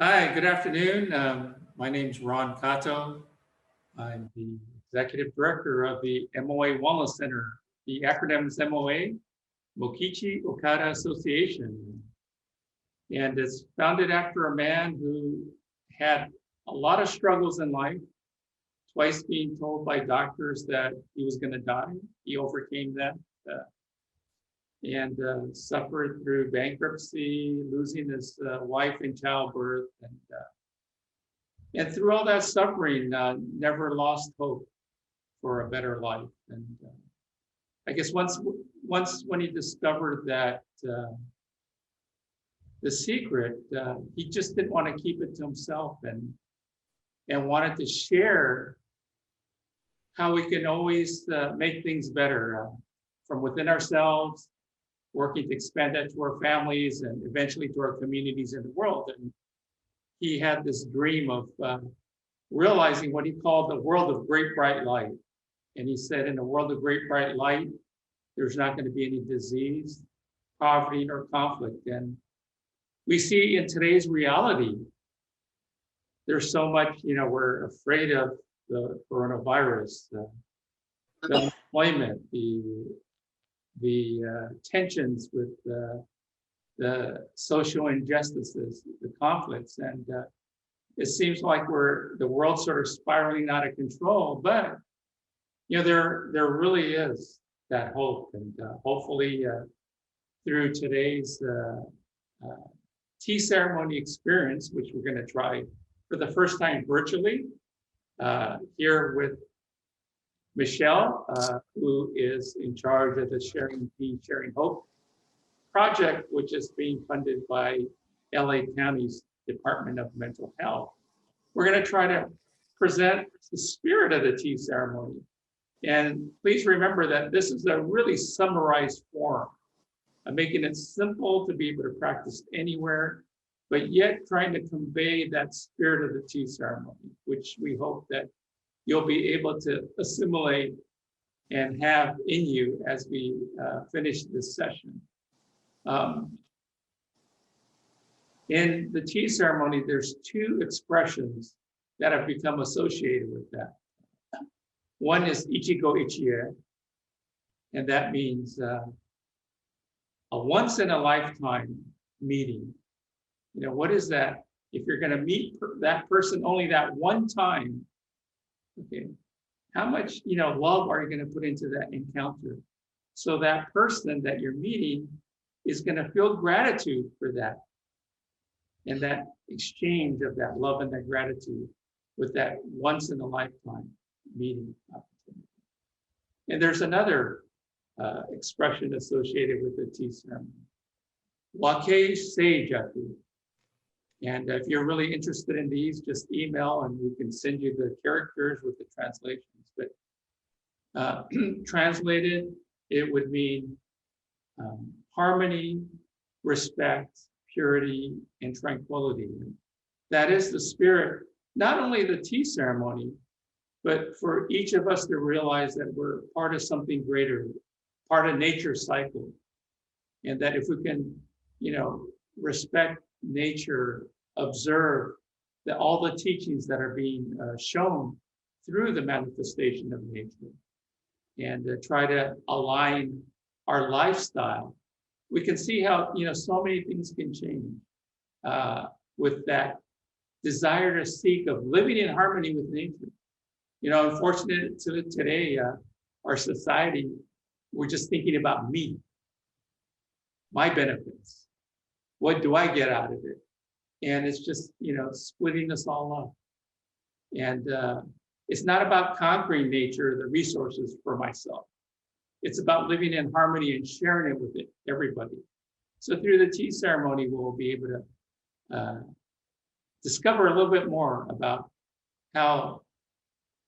Hi, good afternoon. My name's Ron Cato. I'm the Executive Director of the MOA Wellness Center. The acronym is MOA, Mokichi Okada Association. And it's founded after a man who had a lot of struggles in life, twice being told by doctors that he was going to die. He overcame that and suffered through bankruptcy, losing his wife in childbirth, and through all that suffering, never lost hope for a better life. And I guess once when he discovered that the secret, he just didn't want to keep it to himself and wanted to share how we can always make things better from within ourselves, working to expand that to our families and eventually to our communities in the world. And he had this dream of realizing what he called the world of great bright light. And he said, in a world of great bright light, there's not going to be any disease, poverty, or conflict. And we see in today's reality, there's so much, we're afraid of the coronavirus, the unemployment, the tensions with the social injustices, the conflicts, and it seems like the world's sort of spiraling out of control. But there really is that hope, and hopefully through today's tea ceremony experience, which we're going to try for the first time virtually, here with Michelle, who is in charge of the Sharing Tea, Sharing Hope project, which is being funded by LA County's Department of Mental Health. We're going to try to present the spirit of the tea ceremony. And please remember that this is a really summarized form. I'm making it simple to be able to practice anywhere, but yet trying to convey that spirit of the tea ceremony, which we hope that you'll be able to assimilate and have in you as we finish this session. In the tea ceremony, there's two expressions that have become associated with that. One is ichigo ichie, and that means a once in a lifetime meeting. What is that? If you're going to meet that person only that one time, okay, how much love are you going to put into that encounter? So that person that you're meeting is going to feel gratitude for that, and that exchange of that love and that gratitude with that once in a lifetime meeting opportunity. And there's another expression associated with the tea ceremony, wake seijaku. And if you're really interested in these, just email and we can send you the characters with the translations. But translated, it would mean harmony, respect, purity, and tranquility. That is the spirit, not only the tea ceremony, but for each of us to realize that we're part of something greater, part of nature's cycle. And that if we can, respect nature, observe all the teachings that are being shown through the manifestation of nature, and try to align our lifestyle, we can see how so many things can change with that desire to seek of living in harmony with nature. Unfortunately today, our society, we're just thinking about me, my benefits. What do I get out of it? And it's just, splitting us all up. And it's not about conquering nature, the resources for myself. It's about living in harmony and sharing it with everybody. So through the tea ceremony, we'll be able to discover a little bit more about how,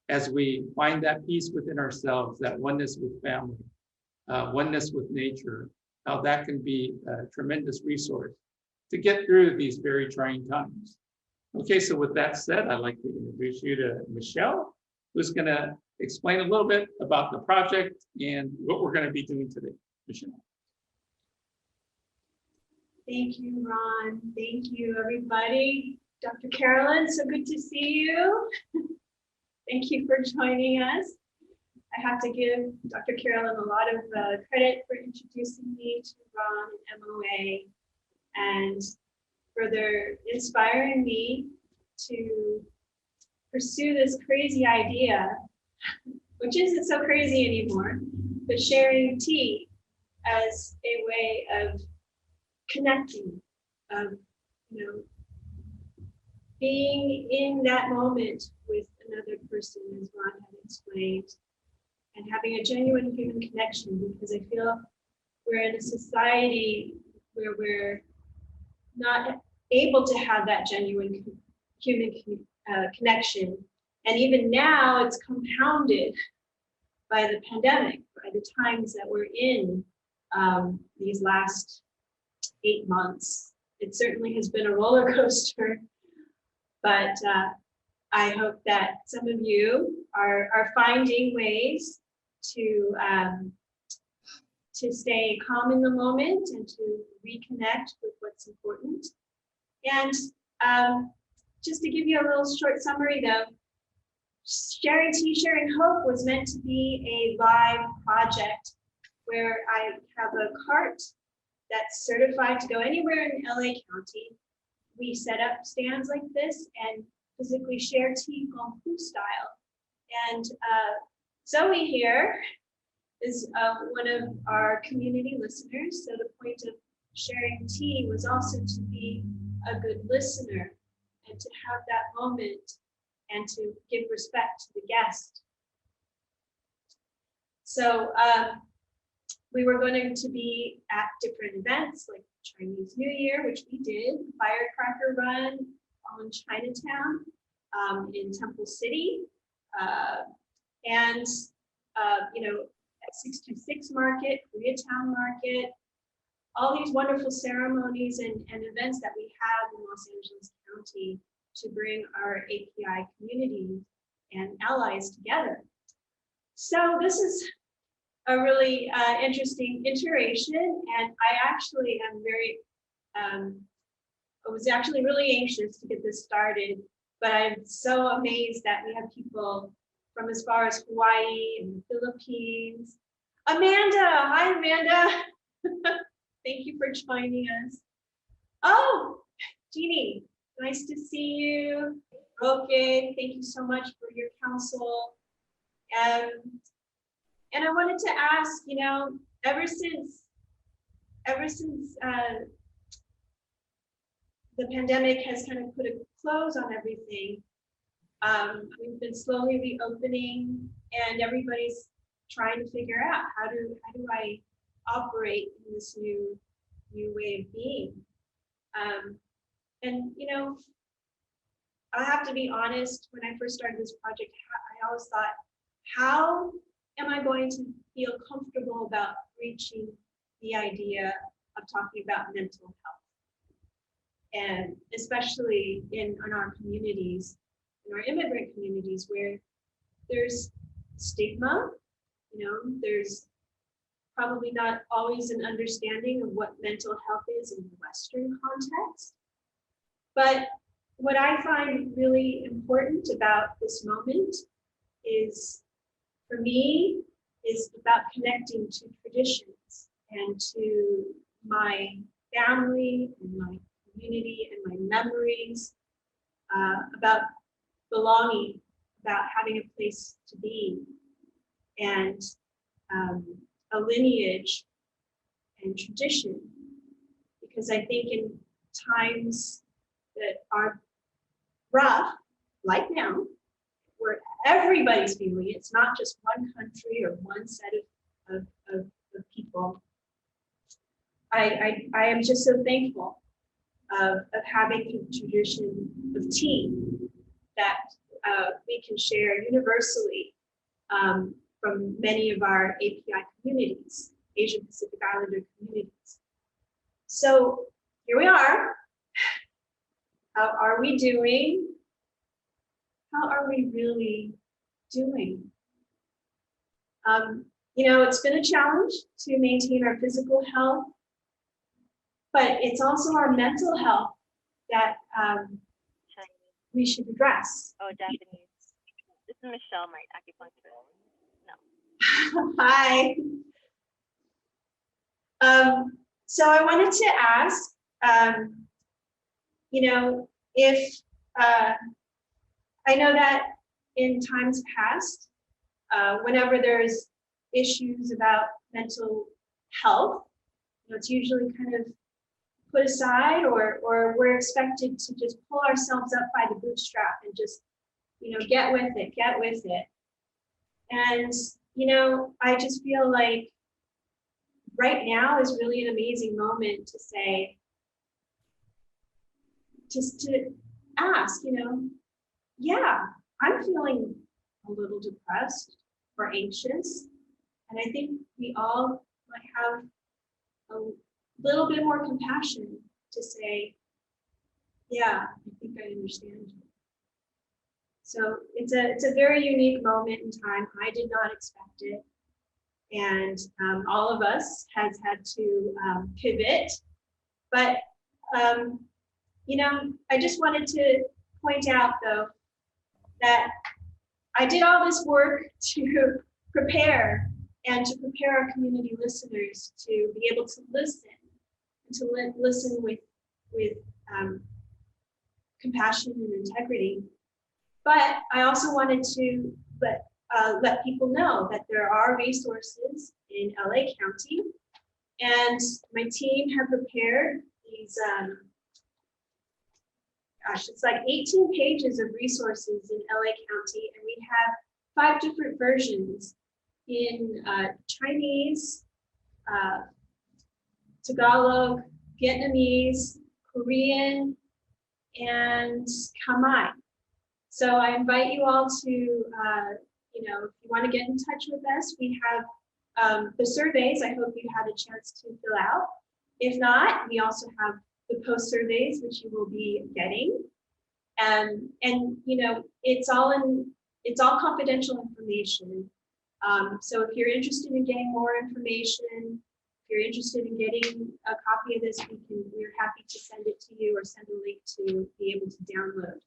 as we find that peace within ourselves, that oneness with family, oneness with nature, how that can be a tremendous resource to get through these very trying times. Okay, so with that said, I'd like to introduce you to Michelle, who's going to explain a little bit about the project and what we're going to be doing today. Michelle. Thank you, Ron. Thank you, everybody. Dr. Carolyn, so good to see you. Thank you for joining us. I have to give Dr. Carolyn a lot of credit for introducing me to Ron and MOA and further inspiring me to pursue this crazy idea, which isn't so crazy anymore, but sharing tea as a way of connecting, of being in that moment with another person, as Ron had explained, and having a genuine human connection, because I feel we're in a society where we're not able to have that genuine human connection. And even now it's compounded by the pandemic, by the times that we're in these last 8 months. It certainly has been a roller coaster, but I hope that some of you are finding ways to stay calm in the moment and to reconnect with what's important. And just to give you a little short summary though, Sharing Tea, Sharing Hope was meant to be a live project where I have a cart that's certified to go anywhere in LA County. We set up stands like this and physically share tea Gong Fu style. And Zoe here is one of our community listeners. So the point of sharing tea was also to be a good listener and to have that moment and to give respect to the guest. So we were going to be at different events like Chinese New Year, which we did, firecracker run on Chinatown in Temple City, and at 626 Market, Koreatown Market, all these wonderful ceremonies and events that we have in Los Angeles County to bring our API community and allies together. So this is a really interesting iteration, and I actually am very, I was actually really anxious to get this started, but I'm so amazed that we have people from as far as Hawaii and the Philippines. Amanda, hi Amanda. Thank you for joining us. Oh, Jeannie, nice to see you. Roque, thank you so much for your counsel. And I wanted to ask, ever since the pandemic has kind of put a close on everything, we've been slowly reopening, and everybody's trying to figure out how do I operate in this new way of being. And I have to be honest, when I first started this project, I always thought, how am I going to feel comfortable about reaching the idea of talking about mental health? And especially in our communities, in our immigrant communities, where there's stigma, there's probably not always an understanding of what mental health is in the Western context. But what I find really important about this moment is, for me, is about connecting to traditions and to my family and my community and my memories, about belonging, about having a place to be, and a lineage and tradition. Because I think in times that are rough, like now, where everybody's feeling it, it's not just one country or one set of people. I am just so thankful of having a tradition of tea that we can share universally from many of our API communities, Asian Pacific Islander communities. So here we are. How are we doing? How are we really doing? It's been a challenge to maintain our physical health, but it's also our mental health that we should address. Oh, Japanese. This is Michelle, my acupuncturist. No. Hi. So I wanted to ask, if I know that in times past, whenever there's issues about mental health, it's usually kind of put aside, or we're expected to just pull ourselves up by the bootstrap and just, get with it. And, I just feel like right now is really an amazing moment to say, just to ask, yeah, I'm feeling a little depressed or anxious. And I think we all might have a little bit more compassion to say, yeah, I think I understand you. So it's a very unique moment in time. I did not expect it. And all of us has had to pivot. But, I just wanted to point out, though, that I did all this work to prepare our community listeners to be able to listen, and to listen with compassion and integrity. But I also wanted to let people know that there are resources in LA County, and my team have prepared these, it's like 18 pages of resources in LA County, and we have 5 different versions in Chinese, Tagalog, Vietnamese, Korean, and Khmer. So I invite you all to, if you want to get in touch with us, we have the surveys. I hope you had a chance to fill out. If not, we also have the post surveys, which you will be getting. And it's all confidential information. So if you're interested in getting more information, if you're interested in getting a copy of this, we're happy to send it to you or send a link to be able to download.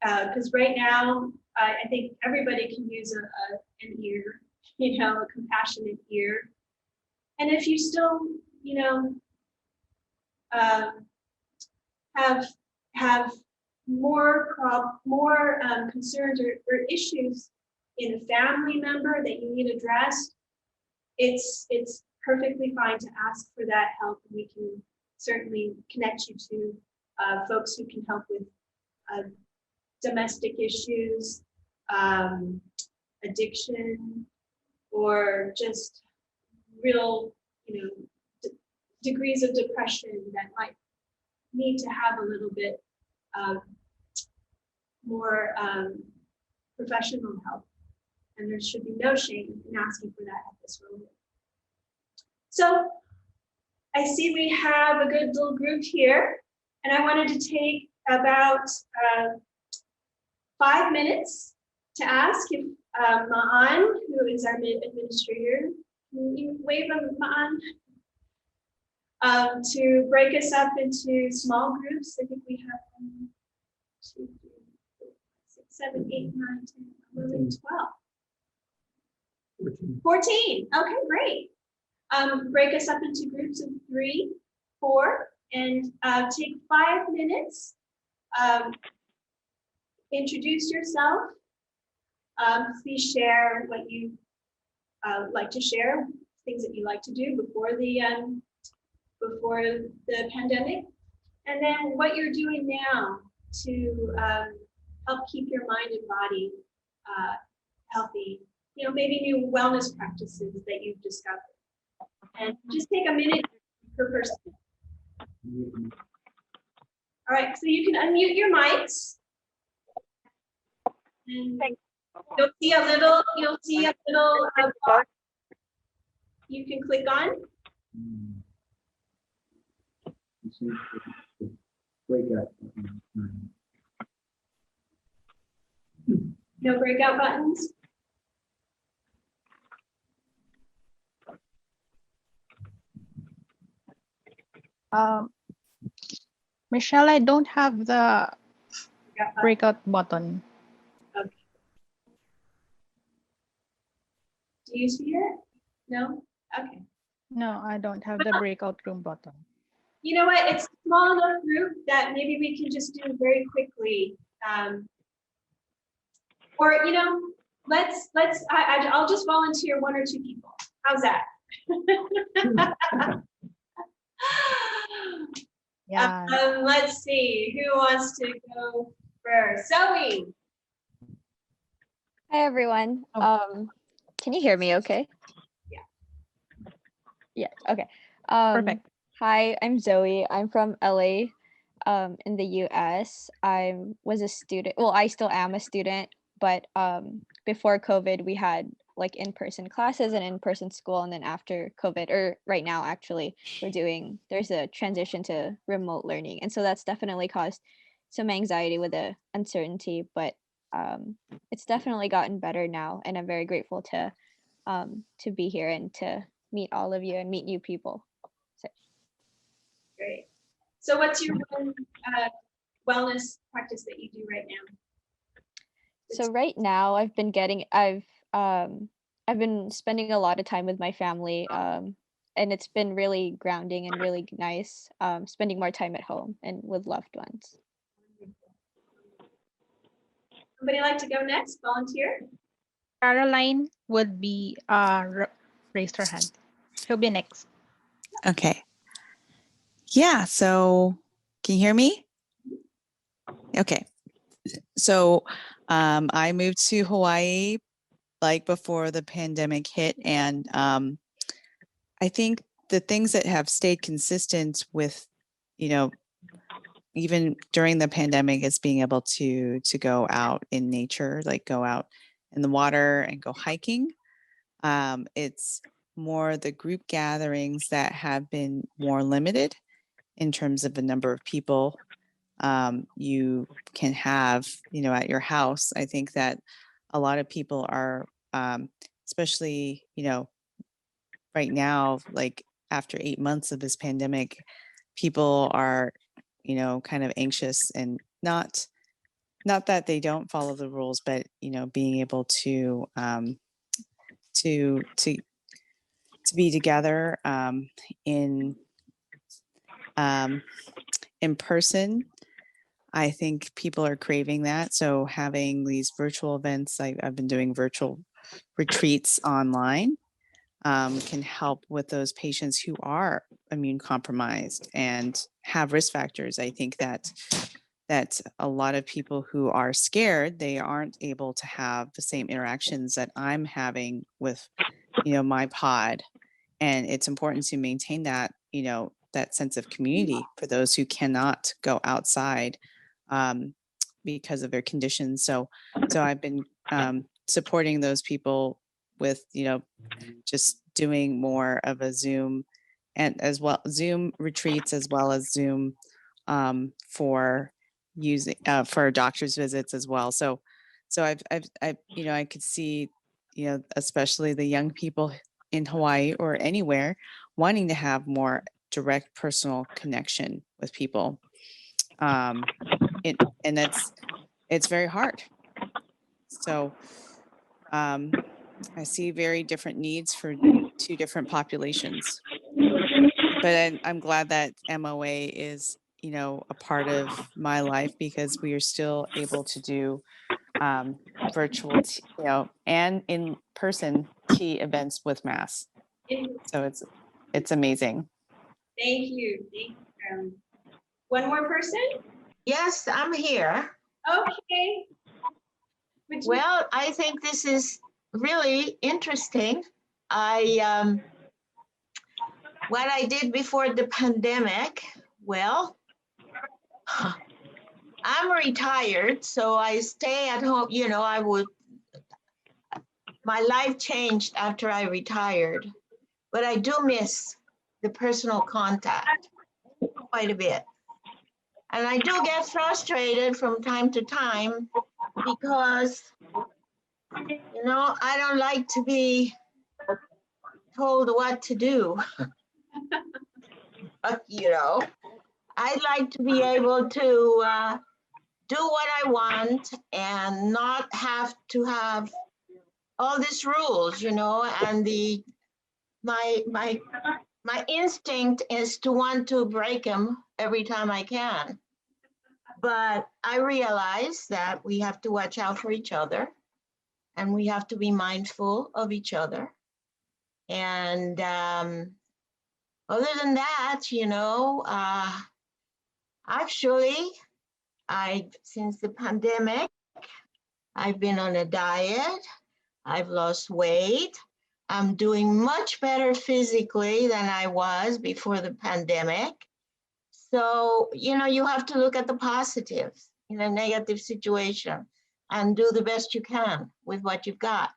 Because right now, I think everybody can use an ear, a compassionate ear. And if you still, have more concerns or issues in a family member that you need addressed, it's perfectly fine to ask for that help, and we can certainly connect you to folks who can help with domestic issues, addiction, or just real, degrees of depression that might need to have a little bit more professional help. And there should be no shame in asking for that at this moment. So I see we have a good little group here, and I wanted to take about 5 minutes to ask if Ma'an, who is our administrator, can you wave at Ma'an? To break us up into small groups. I think we have 1, 2, 3, 4, 5, 6, 7, 8, 9, 10, 11, 12. 14. Okay, great. Break us up into groups of 3, 4, and take 5 minutes. Introduce yourself. Please share what you like to share, things that you like to do before the pandemic, and then what you're doing now to help keep your mind and body healthy. Maybe new wellness practices that you've discovered. And just take a minute per person. All right, so you can unmute your mics. And you'll see a little box you can click on. No breakout buttons. Michelle, I don't have the Got that? breakout button. Okay. Do you see it? No? Okay. No, I don't have the breakout room button. You know what? It's a small enough group that maybe we can just do very quickly. Or, you know, I'll just volunteer 1 or 2 people. How's that? Yeah. Let's see, who wants to go first? Zoe. Hi, everyone. Oh. Can you hear me okay? Yeah. Yeah, okay. Perfect. Hi, I'm Zoe. I'm from LA, in the US. I was a student, well, I still am a student, but before COVID, we had like in-person classes and in-person school. And then after COVID, or right now, actually, there's a transition to remote learning. And so that's definitely caused some anxiety with the uncertainty, but it's definitely gotten better now. And I'm very grateful to be here and to meet all of you and meet new people. So. Great. So what's your one wellness practice that you do right now? So right now I've been spending a lot of time with my family, and it's been really grounding and really nice, spending more time at home and with loved ones. Somebody like to go next? Volunteer? Caroline would be raised her hand. She'll be next. Okay. Yeah, so can you hear me? Okay. So I moved to Hawaii like before the pandemic hit, and I think the things that have stayed consistent with, you know, even during the pandemic is being able to go out in nature, like go out in the water and go hiking. It's more the group gatherings that have been more limited in terms of the number of people you can have, you know, at your house. I think that a lot of people are, especially, you know, right now, like after 8 months of this pandemic, people are, you know, kind of anxious and not that they don't follow the rules, but you know, being able to be together in person. I think people are craving that. So having these virtual events, I've been doing virtual retreats online, can help with those patients who are immune compromised and have risk factors. I think that a lot of people who are scared, they aren't able to have the same interactions that I'm having with, you know, my pod. And it's important to maintain that, you know, that sense of community for those who cannot go outside because of their conditions. So I've been supporting those people with, you know, just doing more of a Zoom and as well Zoom retreats as well as Zoom for using for doctor's visits as well. So I've you know, I could see, you know, especially the young people in Hawaii or anywhere wanting to have more direct personal connection with people. And it's very hard. So I see very different needs for 2 different populations. But I'm glad that MOA is, you know, a part of my life because we are still able to do virtual, you know, and in-person tea events with mass. So it's amazing. Thank you. Thank you, Carolyn. One more person? Yes, I'm here. Okay. Would you- Well, I think this is really interesting. What I did before the pandemic, well, I'm retired, so I stay at home. You know, my life changed after I retired, but I do miss the personal contact quite a bit. And I do get frustrated from time to time because, you know, I don't like to be told what to do. You know, I'd like to be able to do what I want and not have to have all these rules, and my instinct is to want to break them every time I can. But I realize that we have to watch out for each other and we have to be mindful of each other. And other than that, actually, since the pandemic, I've been on a diet. I've lost weight. I'm doing much better physically than I was before the pandemic. So, you have to look at the positives in a negative situation and do the best you can with what you've got.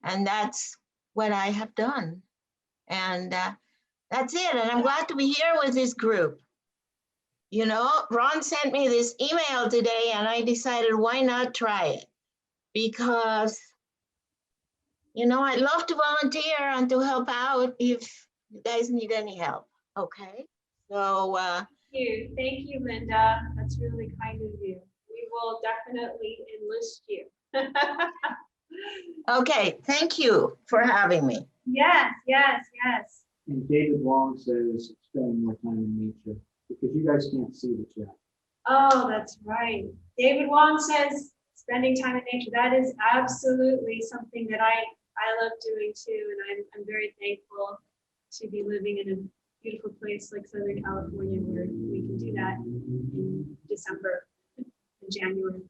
And that's what I have done. And that's it. And I'm glad to be here with this group. Ron sent me this email today and I decided why not try it? Because, I'd love to volunteer and to help out if you guys need any help. Okay. So, Thank you, Linda. That's really kind of you. We will definitely enlist you. okay. Thank you for having me. Yes, yes, yes. And David Wong says spending more time in nature because you guys can't see the chat. Oh, that's right. David Wong says spending time in nature. That is absolutely something that I love doing too. And I'm very thankful to be living in a beautiful place like Southern California where we can do that in December and January.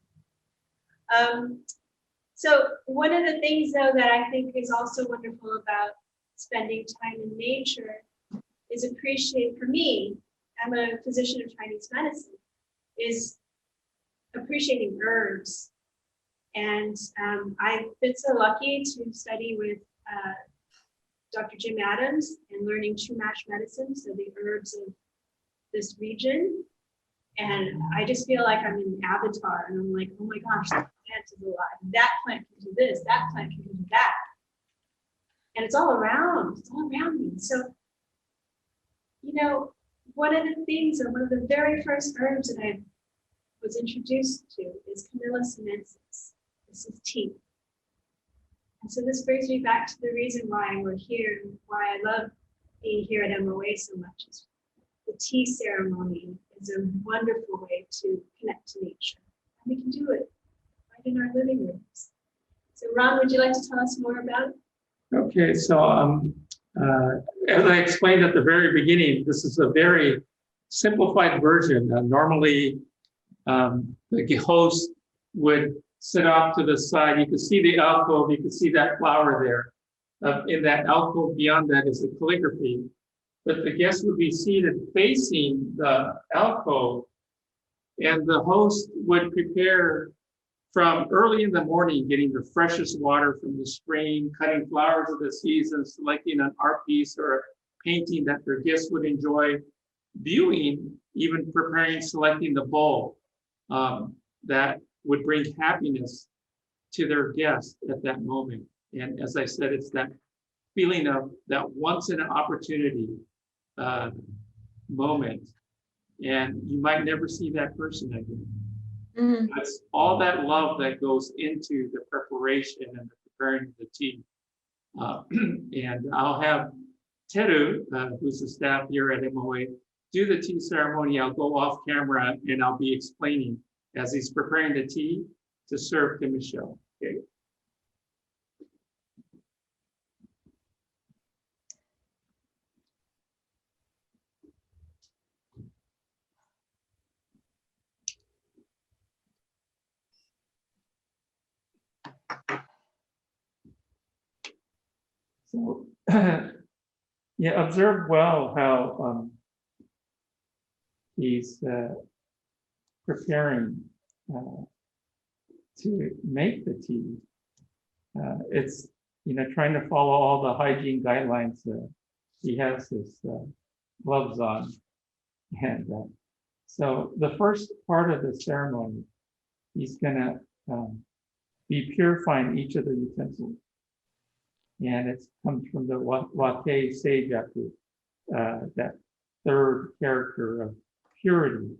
So one of the things though that I think is also wonderful about spending time in nature is for me, I'm a physician of Chinese medicine, is appreciating herbs. And I've been so lucky to study with Dr. Jim Adams and learning Chumash medicine, so the herbs of this region. And I just feel like I'm in Avatar and I'm like, oh my gosh, that plant is alive. That plant can do this, that plant can do that. And it's all around me. So, one of the things, or one of the very first herbs that I was introduced to is Camellia sinensis. This is tea. And so this brings me back to the reason why we're here, why I love being here at MOA so much. Is the tea ceremony is a wonderful way to connect to nature. And we can do it right in our living rooms. So Ron, would you like to tell us more about it? Okay, so as I explained at the very beginning, this is a very simplified version. Normally, the host would sit off to the side. You can see the alcove, you can see that flower there. In that alcove beyond that is the calligraphy. But the guest would be seated facing the alcove, and the host would prepare from early in the morning, getting the freshest water from the spring, cutting flowers of the season, selecting an art piece or a painting that their guests would enjoy viewing, even preparing, selecting the bowl that would bring happiness to their guests at that moment. And as I said, it's that feeling of that once in an opportunity moment. And you might never see that person again. That's all that love that goes into the preparation and the preparing of the tea. And I'll have Teru, who's the staff here at MOA, do the tea ceremony. I'll go off camera and I'll be explaining as he's preparing the tea to serve to Michelle. Okay. So, yeah, observe well how he's preparing to make the tea. It's, trying to follow all the hygiene guidelines. He has his gloves on. And so the first part of the ceremony, he's gonna be purifying each of the utensils. And it comes from the Wake sage after that third character of purity.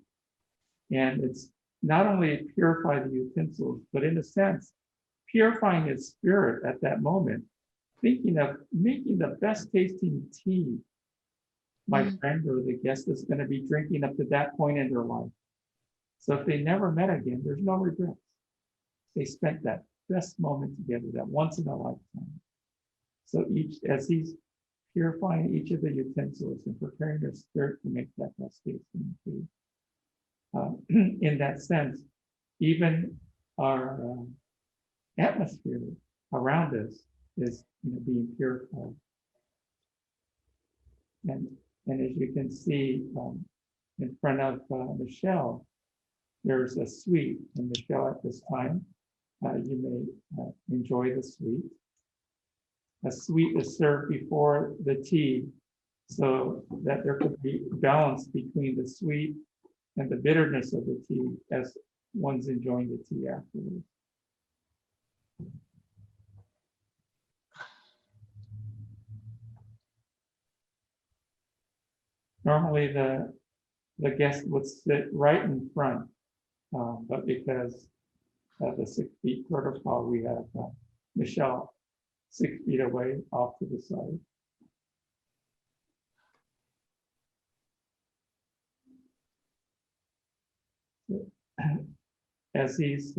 And it's not only purify the utensils, but in a sense, purifying his spirit at that moment, thinking of making the best tasting tea my friend or the guest is going to be drinking up to that point in their life. So if they never met again, there's no regrets. They spent that best moment together, that once in a lifetime. So as he's purifying each of the utensils and preparing their spirit to make that best tasting tea. In that sense, even our atmosphere around us is being purified. And as you can see in front of Michelle, there's a sweet. And Michelle, at this time, you may enjoy the sweet. A sweet is served before the tea so that there could be balance between the sweet and the bitterness of the tea as one's enjoying the tea afterwards. Normally the guest would sit right in front, but because of the 6 feet protocol, we have Michelle 6 feet away off to the side. As he's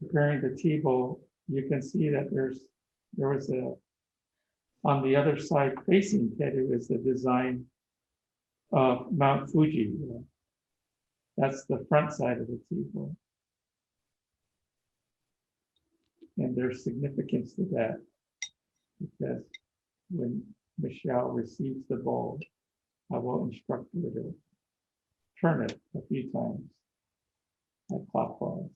preparing the tea bowl, you can see that there was on the other side facing Kedu is the design of Mount Fuji. That's the front side of the tea bowl. And there's significance to that because when Michelle receives the bowl, I will instruct her to turn it a few times, like clockwise.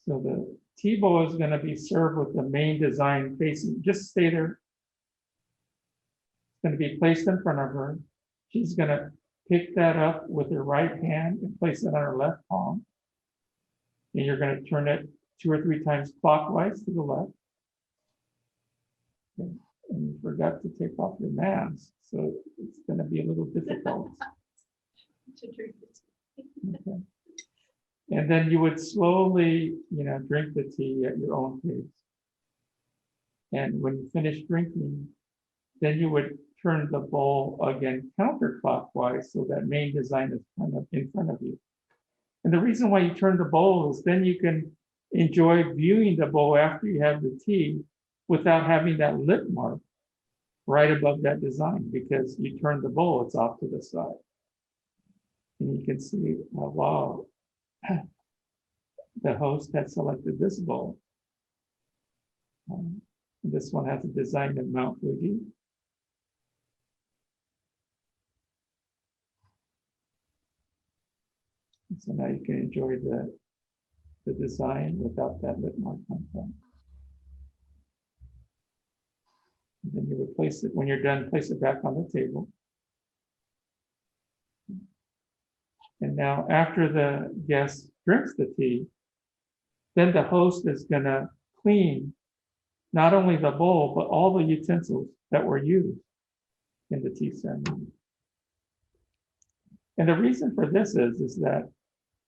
So the tea bowl is going to be served with the main design facing, just stay there. It's going to be placed in front of her. She's going to pick that up with her right hand and place it on her left palm. And you're going to turn it 2 or 3 times clockwise to the left. And you forgot to take off your mask, so it's going to be a little difficult. Okay. And then you would slowly, drink the tea at your own pace. And when you finish drinking, then you would turn the bowl again counterclockwise so that main design is kind of in front of you. And the reason why you turn the bowl is then you can enjoy viewing the bowl after you have the tea without having that lip mark right above that design, because you turn the bowl, it's off to the side. And you can see, wow, the host had selected this bowl. This one has a design of Mount Fuji. So now you can enjoy the design without that lip mark on top. And then you would place it, when you're done, place it back on the table. And now after the guest drinks the tea, then the host is going to clean not only the bowl, but all the utensils that were used in the tea ceremony. And the reason for this is that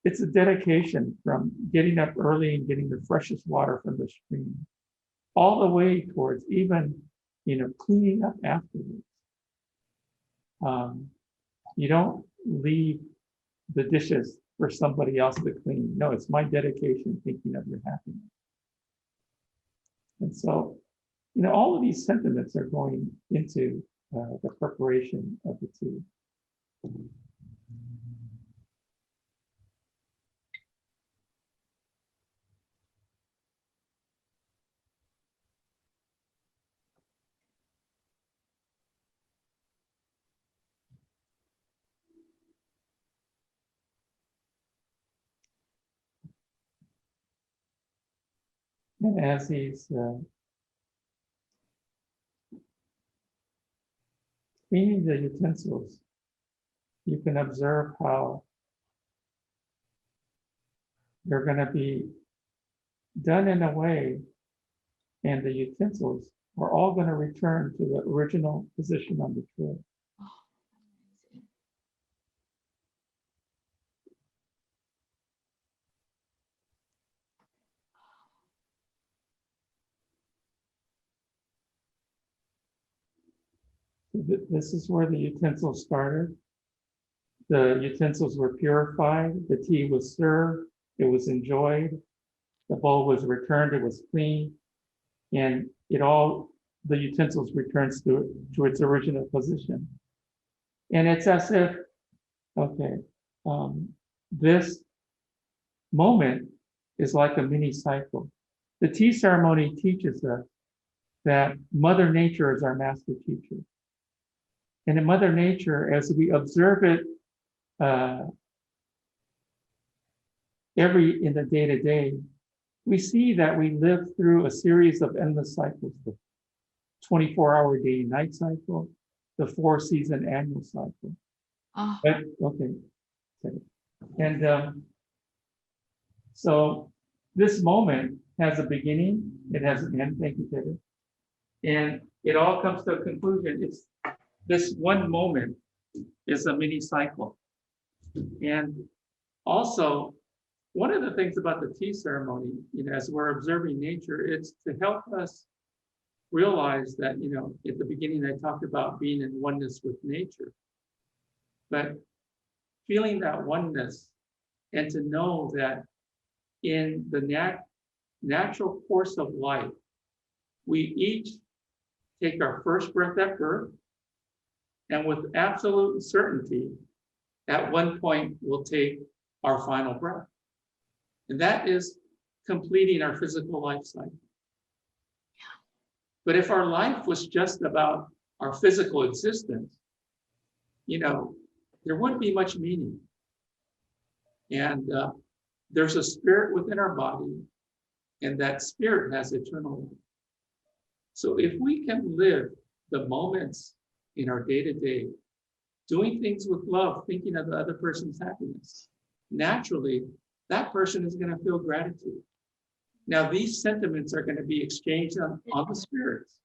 it's a dedication from getting up early and getting the freshest water from the stream, all the way towards even, cleaning up afterwards. You don't leave the dishes for somebody else to clean. No, it's my dedication thinking of your happiness. And so, all of these sentiments are going into the preparation of the tea. And as he's cleaning the utensils, you can observe how they're going to be done in a way, and the utensils are all going to return to the original position on the tray. This is where the utensils started. The utensils were purified, the tea was served, it was enjoyed, the bowl was returned, it was clean, and the utensils returns to its original position. And it's as if, okay, this moment is like a mini cycle. The tea ceremony teaches us that Mother Nature is our master teacher. And in Mother Nature, as we observe it in the day-to-day, we see that we live through a series of endless cycles: the 24-hour day and night cycle, the 4-season annual cycle. Oh. But, okay. And so this moment has a beginning, it has an end. Thank you, David. And it all comes to a conclusion. It's this one moment is a mini cycle. And also, one of the things about the tea ceremony, as we're observing nature, it's to help us realize that, at the beginning I talked about being in oneness with nature, but feeling that oneness and to know that in the natural course of life, we each take our first breath at birth, and with absolute certainty, at one point we'll take our final breath. And that is completing our physical life cycle. But if our life was just about our physical existence, there wouldn't be much meaning. And there's a spirit within our body, and that spirit has eternal life. So if we can live the moments in our day-to-day, doing things with love, thinking of the other person's happiness, naturally, that person is going to feel gratitude. Now, these sentiments are going to be exchanged on the spirits.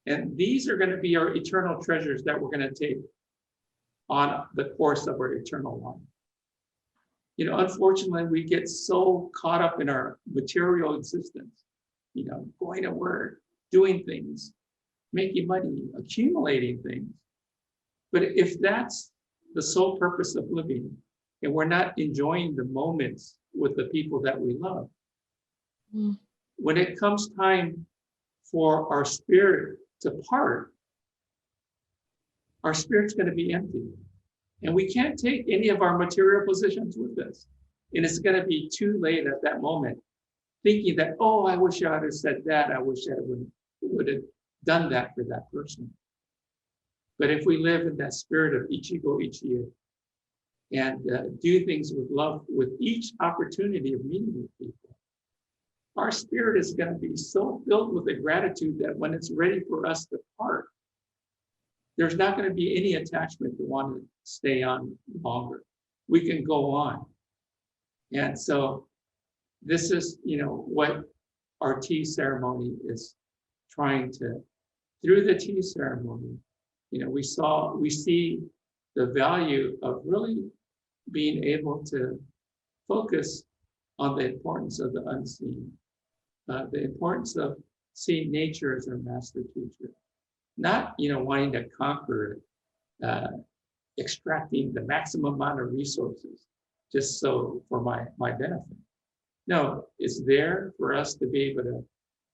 And these are going to be our eternal treasures that we're going to take on the course of our eternal life. Unfortunately, we get so caught up in our material existence, going to work, doing things, making money, accumulating things. But if that's the sole purpose of living, and we're not enjoying the moments with the people that we love, when it comes time for our spirit to part, our spirit's going to be empty. And we can't take any of our material possessions with us. And it's going to be too late at that moment, thinking that, oh, I wish I had said that. I wish I would have done that for that person. But if we live in that spirit of Ichigo Ichie and do things with love with each opportunity of meeting with people, our spirit is going to be so filled with the gratitude that when it's ready for us to part, there's not going to be any attachment to want to stay on longer. We can go on. And so this is, what our tea ceremony is trying to, through the tea ceremony, we see the value of really being able to focus on the importance of the unseen, the importance of seeing nature as our master teacher, not wanting to conquer it, extracting the maximum amount of resources just so for my benefit. No, it's there for us to be able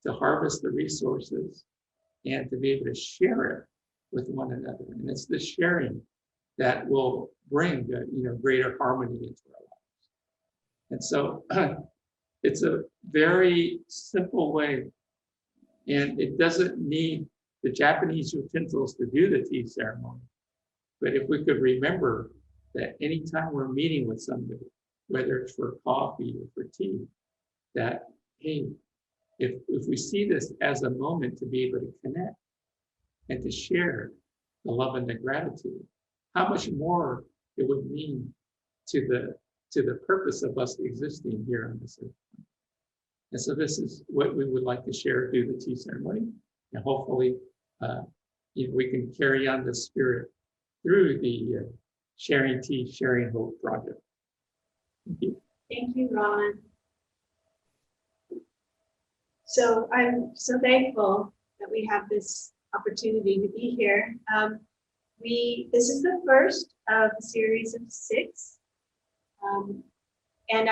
to harvest the resources and to be able to share it with one another. And it's the sharing that will bring greater harmony into our lives. And so it's a very simple way, and it doesn't need the Japanese utensils to do the tea ceremony. But if we could remember that anytime we're meeting with somebody, whether it's for coffee or for tea, that, hey, if we see this as a moment to be able to connect and to share the love and the gratitude, how much more it would mean to the purpose of us existing here on this earth. And so this is what we would like to share through the tea ceremony, and hopefully we can carry on the spirit through the Sharing Tea, Sharing Hope project. Thank you. Thank you, Ron. So I'm so thankful that we have this opportunity to be here. This is the first of a series of 6. And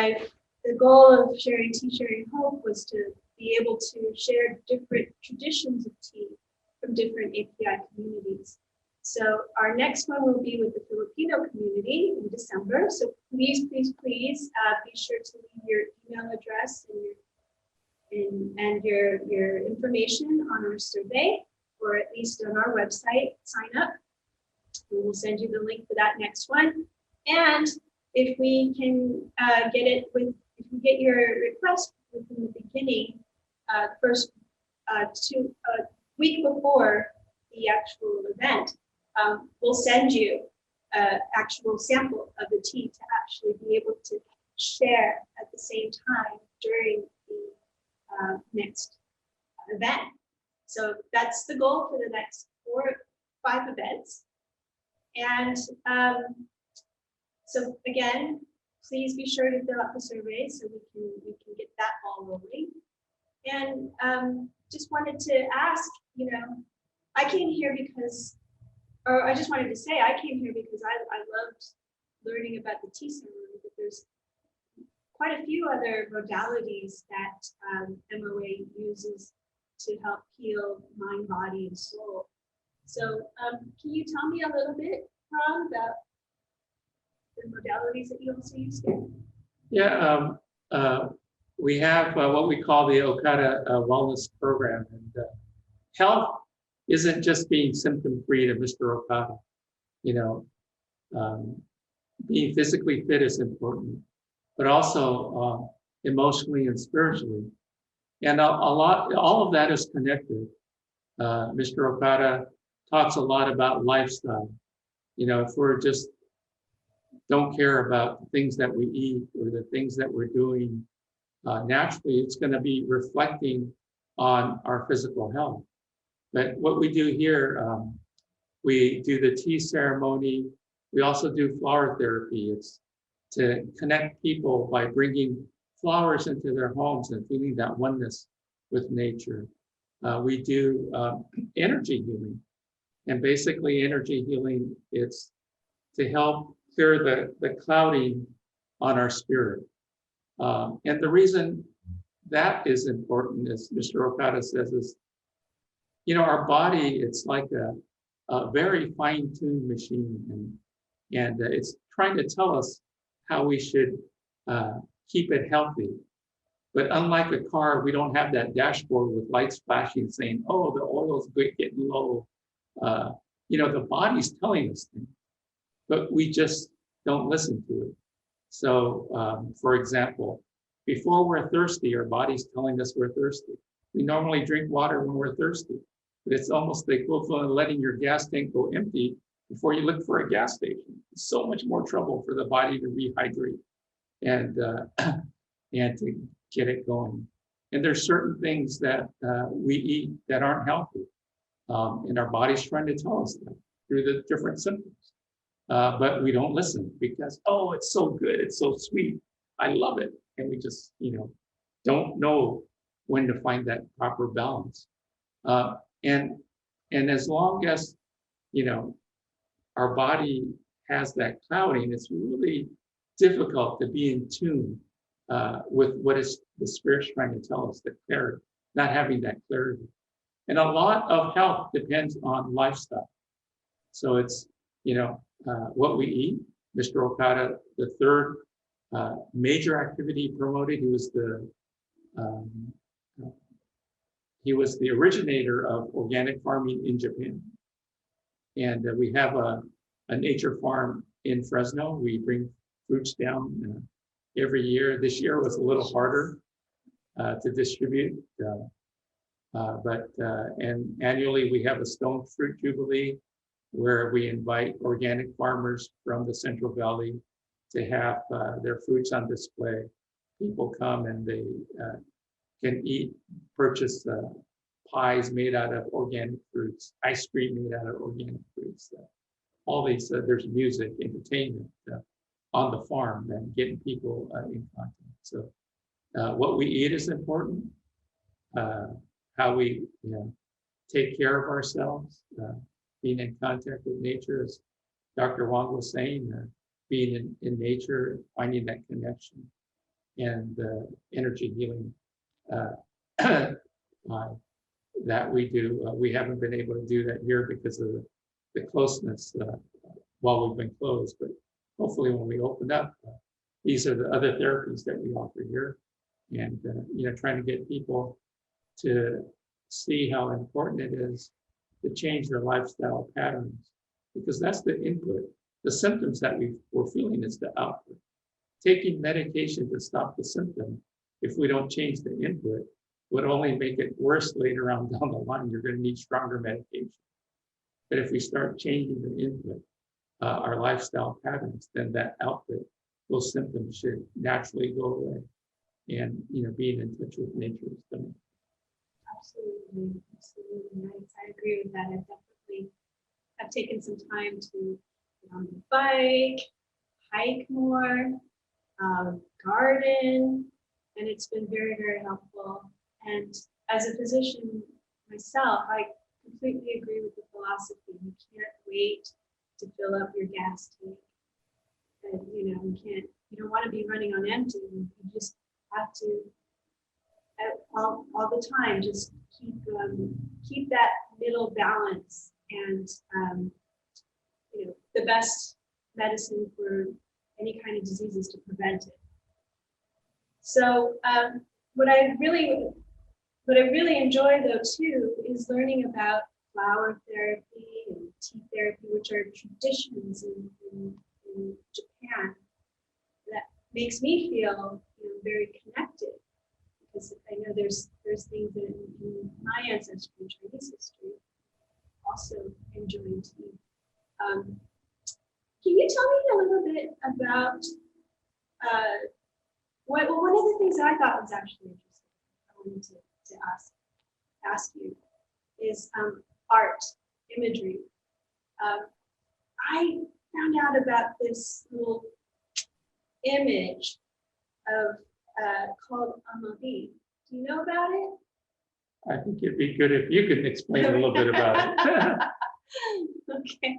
the goal of Sharing Tea, Sharing Hope was to be able to share different traditions of tea from different API communities. So our next one will be with the Filipino community in December. So please, please, please be sure to leave your email address and your information on our survey, or at least on our website. Sign up. We will send you the link for that next one. And if we can if we get your request within the beginning, first week before the actual event, we'll send you an actual sample of the tea to actually be able to share at the same time during the next event. So that's the goal for the next 4 or 5 events. And so again, please be sure to fill out the survey so we can get that all rolling. And just wanted to ask, I came here because, or I just wanted to say, I came here because I loved learning about the tea ceremony, but there's quite a few other modalities that MOA uses to help heal mind, body, and soul. So can you tell me a little bit, Ron, about the modalities that you also use here? Yeah, we have what we call the Okada Wellness Program. And health isn't just being symptom-free to Mr. Okada. Being physically fit is important, but also emotionally and spiritually. And all of that is connected. Mr. Okada talks a lot about lifestyle. If we're just don't care about the things that we eat or the things that we're doing, naturally it's going to be reflecting on our physical health. But what we do here, we do the tea ceremony. We also do flower therapy. It's to connect people by bringing flowers into their homes and feeling that oneness with nature. We do energy healing. And basically energy healing, it's to help clear the clouding on our spirit. And the reason that is important, as Mr. Okada says, is, our body, it's like a very fine-tuned machine, and it's trying to tell us how we should keep it healthy. But unlike a car, we don't have that dashboard with lights flashing saying, oh, the oil's getting low. The body's telling us things, but we just don't listen to it. So, for example, before we're thirsty, our body's telling us we're thirsty. We normally drink water when we're thirsty, but it's almost the equivalent of letting your gas tank go empty before you look for a gas station. It's so much more trouble for the body to rehydrate and to get it going. And there's certain things that we eat that aren't healthy. And our body's trying to tell us that through the different symptoms. But we don't listen because, oh, it's so good, it's so sweet, I love it. And we just, don't know when to find that proper balance. And as long as, our body has that clouding, it's really difficult to be in tune with what is the Spirit's trying to tell us, the clarity, not having that clarity. And a lot of health depends on lifestyle. So it's, what we eat. Mr. Okada, the third major activity promoted, he was the originator of organic farming in Japan. And we have a nature farm in Fresno. We bring fruits down every year. This year was a little harder. to distribute. And annually we have a stone fruit jubilee where we invite organic farmers from the Central Valley to have their fruits on display. People come and they can purchase pies made out of organic fruits, ice cream made out of organic fruits. All these, there's music, entertainment on the farm and getting people in contact. So what we eat is important. How we take care of ourselves, being in contact with nature, as Dr. Wong was saying, being in nature, finding that connection and energy healing that we do. We haven't been able to do that here because of the closeness while we've been closed, but hopefully when we open up, these are the other therapies that we offer here. And trying to get people to see how important it is to change their lifestyle patterns, because that's the input. The symptoms that we're feeling is the output. Taking medication to stop the symptom, if we don't change the input, would only make it worse later on down the line. You're going to need stronger medication. But if we start changing the input, our lifestyle patterns, then that output, those symptoms should naturally go away. And being in touch with nature is done. Absolutely, nice. I agree with that. I've taken some time to get on the bike, hike more, garden, and it's been very, very helpful. And as a physician myself, I completely agree with the philosophy. You can't wait to fill up your gas tank. And, you don't want to be running on empty. You just have to all the time just keep that middle balance, and the best medicine for any kind of disease is to prevent it. So what I really enjoy though too is learning about flower therapy and tea therapy, which are traditions in Japan that makes me feel very connected, because I know there's things in my ancestry and Chinese history also enjoying tea. Can you tell me a little bit about one of the things that I thought was actually interesting, I wanted to ask you, is art, imagery. I found out about this little image of called Amabi. Do you know about it? I think it'd be good if you could explain a little bit about it. Okay.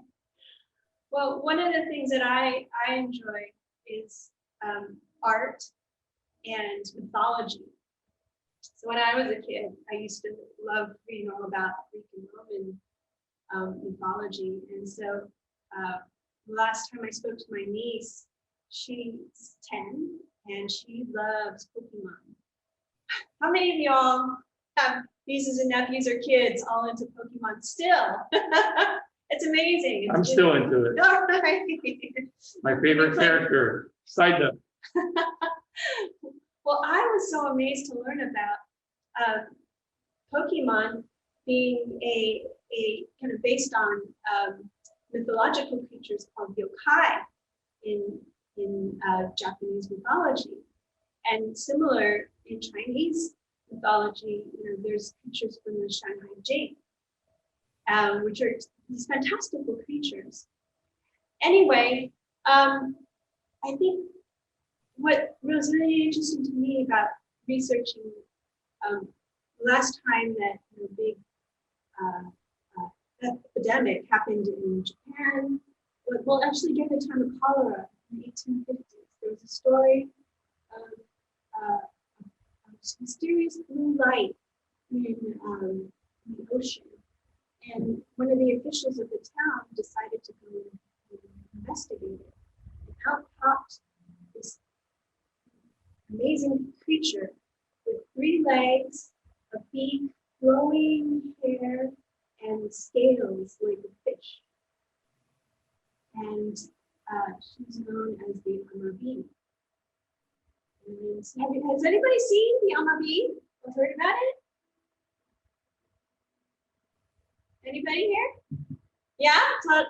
Well, one of the things that I enjoy is art and mythology. So when I was a kid, I used to love reading all about Greek and Roman mythology. And so last time I spoke to my niece, she's 10 and she loves Pokemon. How many of y'all have nieces and nephews or kids all into Pokemon still? It's amazing. I'm still into it. All right. My favorite character, Psyduck. Well, I was so amazed to learn about Pokemon being a kind of based on mythological creatures called yokai in Japanese mythology, and similar in Chinese mythology. There's creatures from the Shanghai Jade, which are these fantastical creatures. Anyway, I think what was really interesting to me about researching last time that big epidemic happened in Japan, well, actually during the time of cholera in the 1850s, there was a story of mysterious blue light in the ocean. And one of the officials of the town decided to go and investigate it. And out popped this amazing creature with 3 legs, a beak, flowing hair, and scales like a fish. And she's known as the Amabi. Has anybody seen the Amabi or heard about it? Anybody here? Yeah,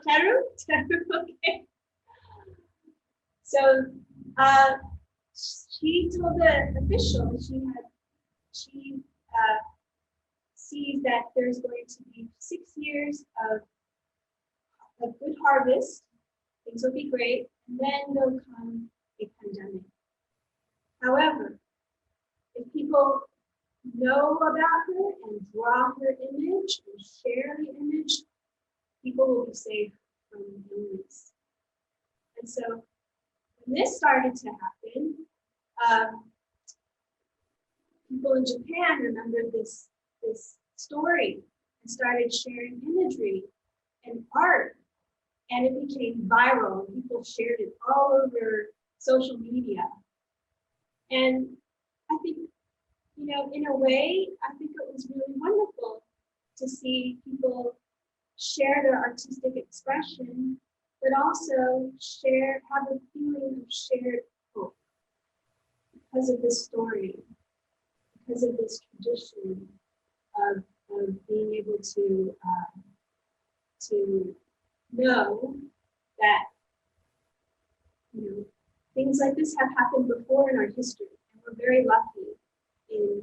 Taru? Okay. So she told the official she sees that there's going to be 6 years of a good harvest. Things will be great, and then there'll come a pandemic. However, if people know about her and draw her image and share the image, people will be safe from illness. And so when this started to happen, people in Japan remembered this story and started sharing imagery and art, and it became viral. People shared it all over social media. And I think, you know, in a way, I think it was really wonderful to see people share their artistic expression, but also have a feeling of shared hope because of this story, because of this tradition of being able to know that, you know, things like this have happened before in our history, and we're very lucky in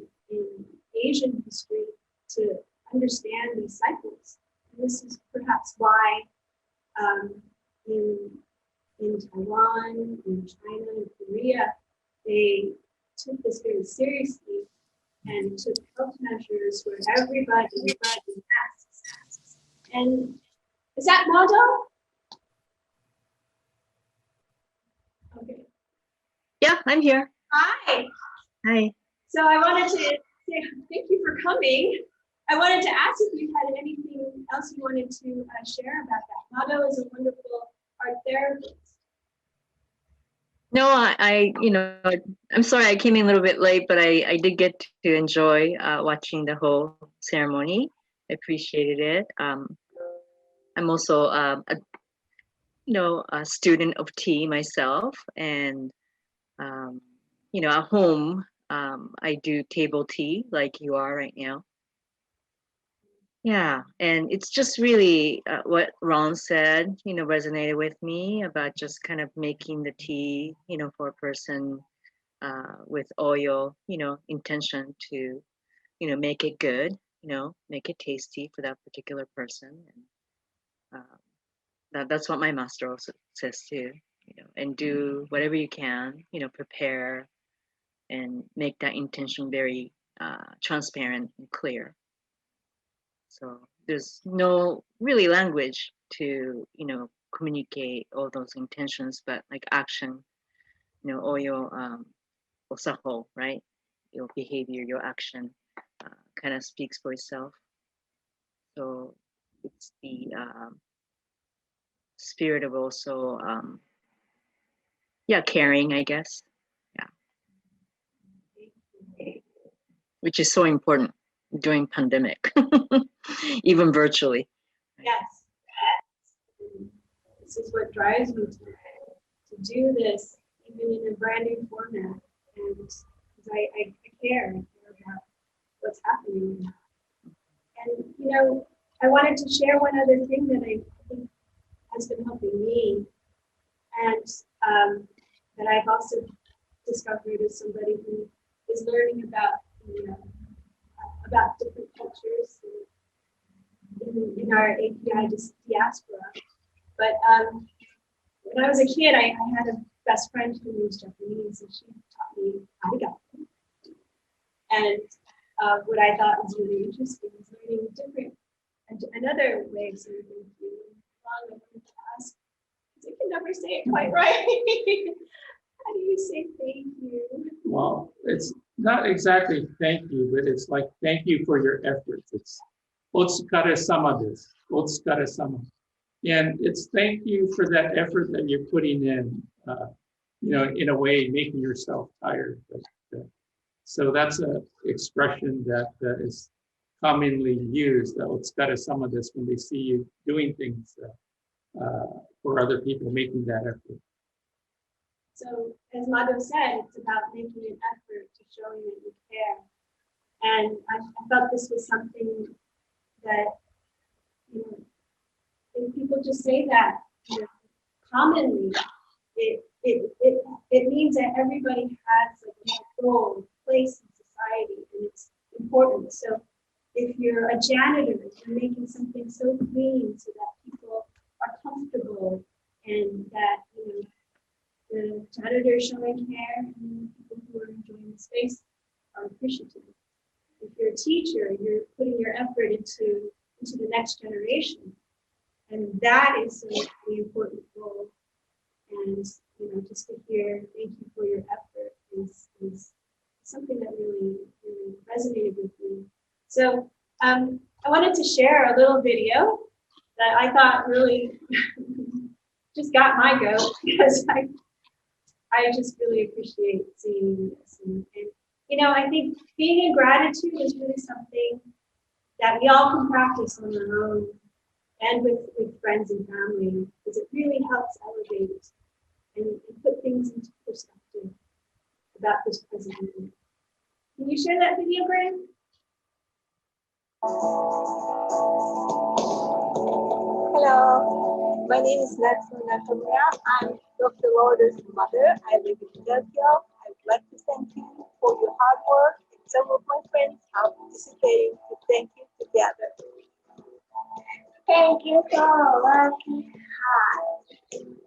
Asian history to understand these cycles. And this is perhaps why in Taiwan, in China, in Korea, they took this very seriously and took health measures where everybody masks. And is that Nado? Okay. Yeah, I'm here. Hi. Hi. So I wanted to say thank you for coming. I wanted to ask if you had anything else you wanted to share about that. Nado is a wonderful art therapist. No, I'm sorry I came in a little bit late, but I did get to enjoy watching the whole ceremony. I appreciated it. I'm also a student of tea myself, and at home I do table tea like you are right now. Yeah, and it's just really what Ron said, resonated with me about just kind of making the tea, for a person with oil, intention to, make it good, make it tasty for that particular person. And that's what my master also says too, and do whatever you can, prepare and make that intention very transparent and clear. So there's no really language to, communicate all those intentions, but like action, oyo osaho, right? Your behavior, your action kind of speaks for itself. So it's the spirit of also, caring, I guess. Yeah. Which is so important during pandemic, even virtually. Yes. This is what drives me to do this, even in a brand new format. And because I care about what's happening. And, I wanted to share one other thing that I think has been helping me, and that I've also discovered as somebody who is learning about different cultures in our API diaspora. But when I was a kid, I had a best friend who was Japanese, and she taught me arigato. And what I thought was really interesting was learning another way of saying thank you. I wanted to ask, because I can never say it quite right. How do you say thank you? Well, it's not exactly thank you, but it's like thank you for your efforts. It's otsukare-sama desu. Otsukare-sama. And it's thank you for that effort that you're putting in, in a way, making yourself tired. So that's an expression that is commonly used, otsukare-sama desu, when they see you doing things for other people, making that effort. So as Madhu said, it's about making an effort to showing that you care. And I felt this was something that, you know, if people just say that, you know, commonly, it means that everybody has like a role, place in society, and it's important. So if you're a janitor, you're making something so clean so that people are comfortable and that, you know, the janitor is showing care and people who are enjoying the space are appreciative. If you're a teacher, you're putting your effort into the next generation. And that is a really important role. And, you know, just to hear thank you for your effort is something that really, really resonated with me. So I wanted to share a little video that I thought really just got my goat, because I just really appreciate seeing this. And, you know, I think being in gratitude is really something that we all can practice on our own and with friends and family, because it really helps elevate and put things into perspective about this present moment. Can you share that video, Brian? Hello, my name is Laxmi Natamia. I'm Dr. Lauder's mother. I live in Philadelphia. I would like to thank you for your hard work, and some of my friends are participating to thank you together. Thank you for working hard.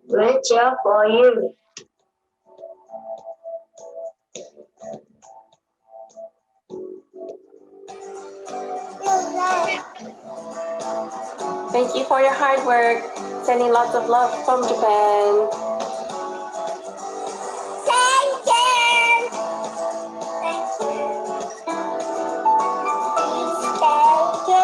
Great job for you. Thank you for your hard work. Sending lots of love from Japan. Thank you. Thank you. Thank you.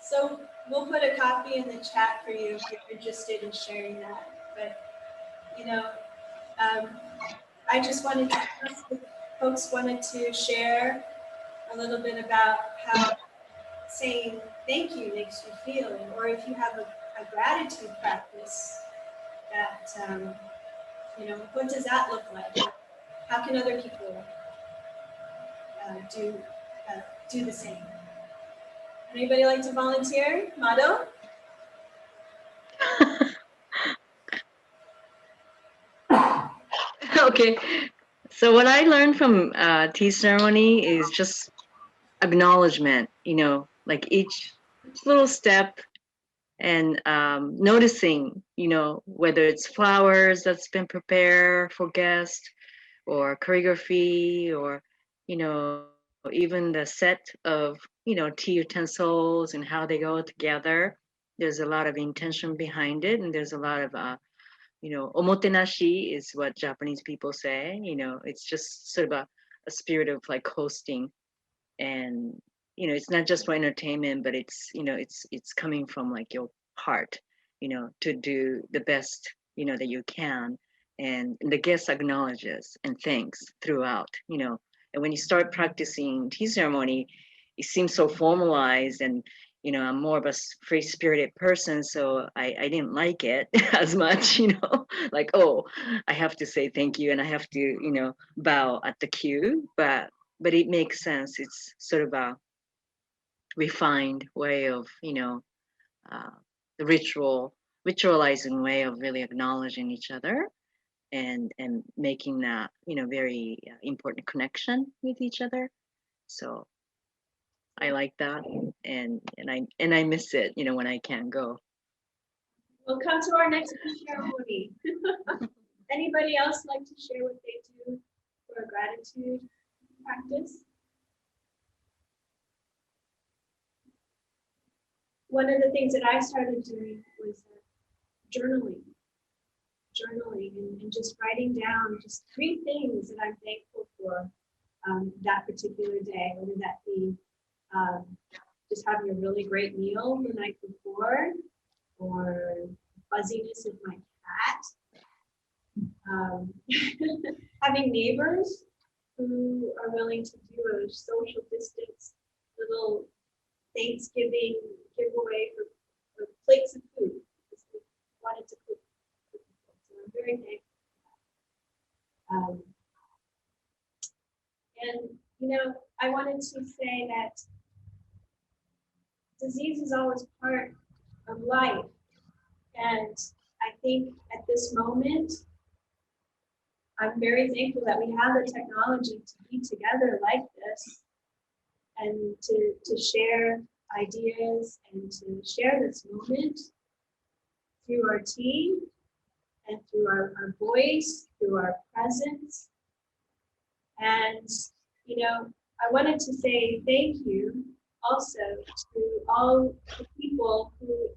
So we'll put a copy in the chat for you if you're interested in sharing that. But, you know, I just wanted to ask if folks wanted to share a little bit about how saying thank you makes you feel, or if you have a gratitude practice that, you know, what does that look like? How can other people do the same? Anybody like to volunteer? Madhu? Okay. So what I learned from tea ceremony is just acknowledgement, you know, like each little step, and noticing, you know, whether it's flowers that's been prepared for guests, or choreography, or, you know, even the set of, you know, tea utensils and how they go together. There's a lot of intention behind it, and there's a lot of you know, omotenashi is what Japanese people say. You know, it's just sort of a spirit of like hosting, and, you know, it's not just for entertainment, but it's, you know, it's coming from like your heart, you know, to do the best, you know, that you can, and the guest acknowledges and thanks throughout, you know. And when you start practicing tea ceremony, it seems so formalized, and, you know, I'm more of a free spirited person, so I didn't like it as much, you know, like, oh, I have to say thank you and I have to, you know, bow at the cue, but it makes sense. It's sort of a refined way of, you know, the ritualizing way of really acknowledging each other, and making that, you know, very important connection with each other. So I like that, and I miss it, you know, when I can't go. We'll come to our next ceremony. Anybody else like to share what they do for a gratitude practice? One of the things that I started doing was journaling and just writing down just 3 things that I'm thankful for that particular day, whether that be just having a really great meal the night before, or fuzziness of my cat. Having neighbors who are willing to do a social distance little Thanksgiving giveaway for plates of food. Because we wanted to cook for people. So I'm very thankful for that. And, you know, I wanted to say that disease is always part of life. And I think at this moment, I'm very thankful that we have the technology to be together like this and to share ideas and to share this moment through our tea and through our voice, through our presence. And, you know, I wanted to say thank you also to all the people who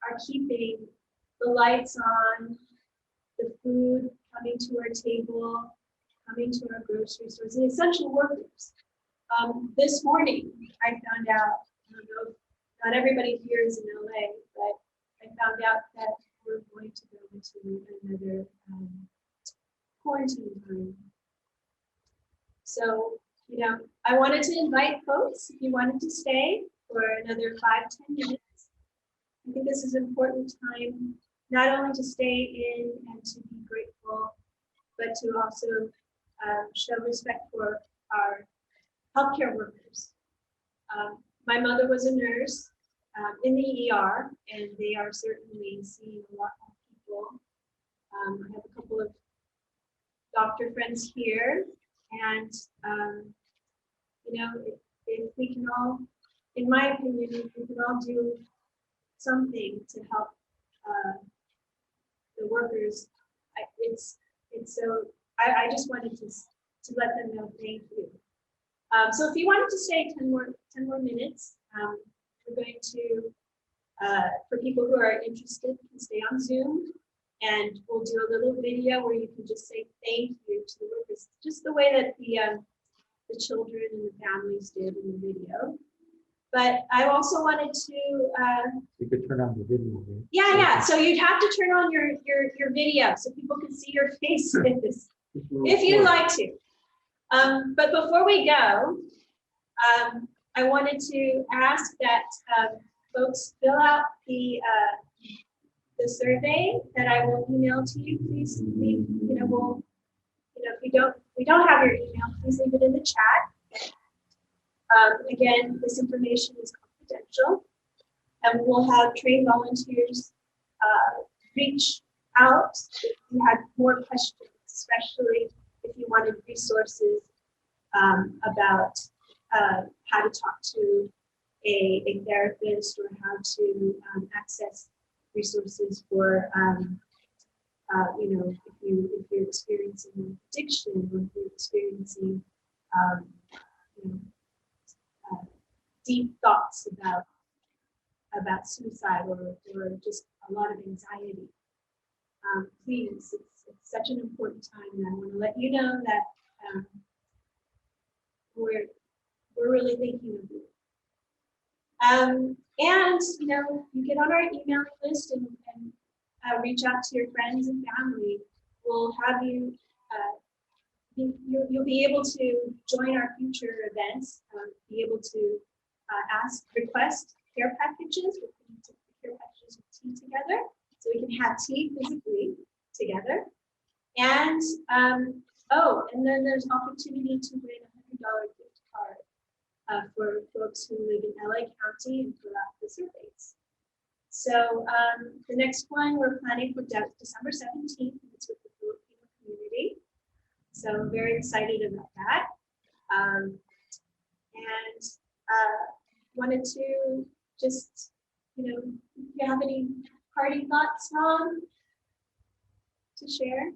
are keeping the lights on, the food coming to our table, coming to our grocery stores, the essential workers. This morning, I found out, I don't know, not everybody here is in LA, but I found out that we're going to go into another quarantine time. So, you know, I wanted to invite folks, if you wanted to stay for another 5-10 minutes. I think this is an important time, not only to stay in and to be grateful, but to also show respect for our healthcare workers. My mother was a nurse in the ER, and they are certainly seeing a lot more people. I have a couple of doctor friends here, and you know, if we can all, in my opinion, if we can all do something to help the workers, I just wanted to let them know thank you. So if you wanted to stay 10 more minutes, we're going to, for people who are interested, can stay on Zoom, and we'll do a little video where you can just say thank you to the workers, just the way that the children and the families did in the video. But I also wanted to. You could turn on the video. Right? Yeah. So you'd have to turn on your video so people can see your faces if you'd like to. But before we go, I wanted to ask that folks fill out the survey that I will email to you. Please leave, if we don't have your email, please leave it in the chat. Again, this information is confidential, and we'll have trained volunteers reach out if you had more questions, especially if you wanted resources about how to talk to a therapist, or how to access resources for, if you're experiencing addiction, or if you're experiencing, deep thoughts about suicide, or just a lot of anxiety. Please, it's such an important time, and I want to let you know that we're really thinking of you. And you get on our emailing list and reach out to your friends and family. We'll have you. You'll be able to join our future events. Be able to request care packages. We can take the care packages with tea together, so we can have tea physically together. And and then there's opportunity to win a $100 gift card for folks who live in LA County and fill out the surveys. So the next one we're planning for December 17th. It's with the Filipino community. So I'm very excited about that. And wanted to just, if you have any parting thoughts, Ron, to share?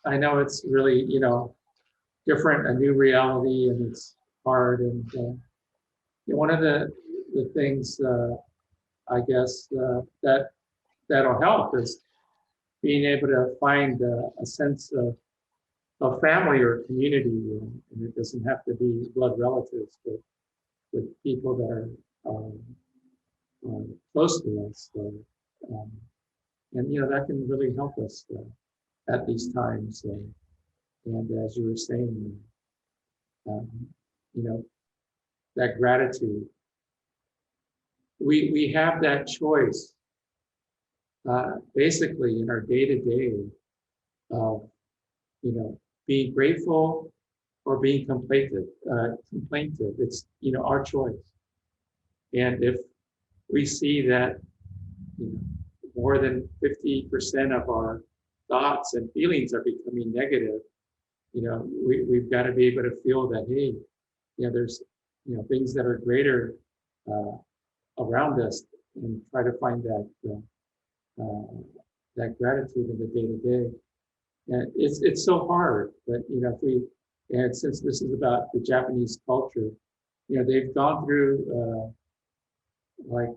I know it's really, different, a new reality, and it's hard. And one of the things, I guess, that'll help is being able to find a sense of family or community, and it doesn't have to be blood relatives, but with people that are close to us. So, and that can really help us at these times. And as you were saying, um, that gratitude. We have that choice basically in our day-to-day of being grateful or being complaintive. It's our choice. And if we see that more than 50% of our thoughts and feelings are becoming negative, we've got to be able to feel that, hey, there's things that are greater around us, and try to find that gratitude in the day-to-day. And it's so hard, but and since this is about the Japanese culture, they've gone through like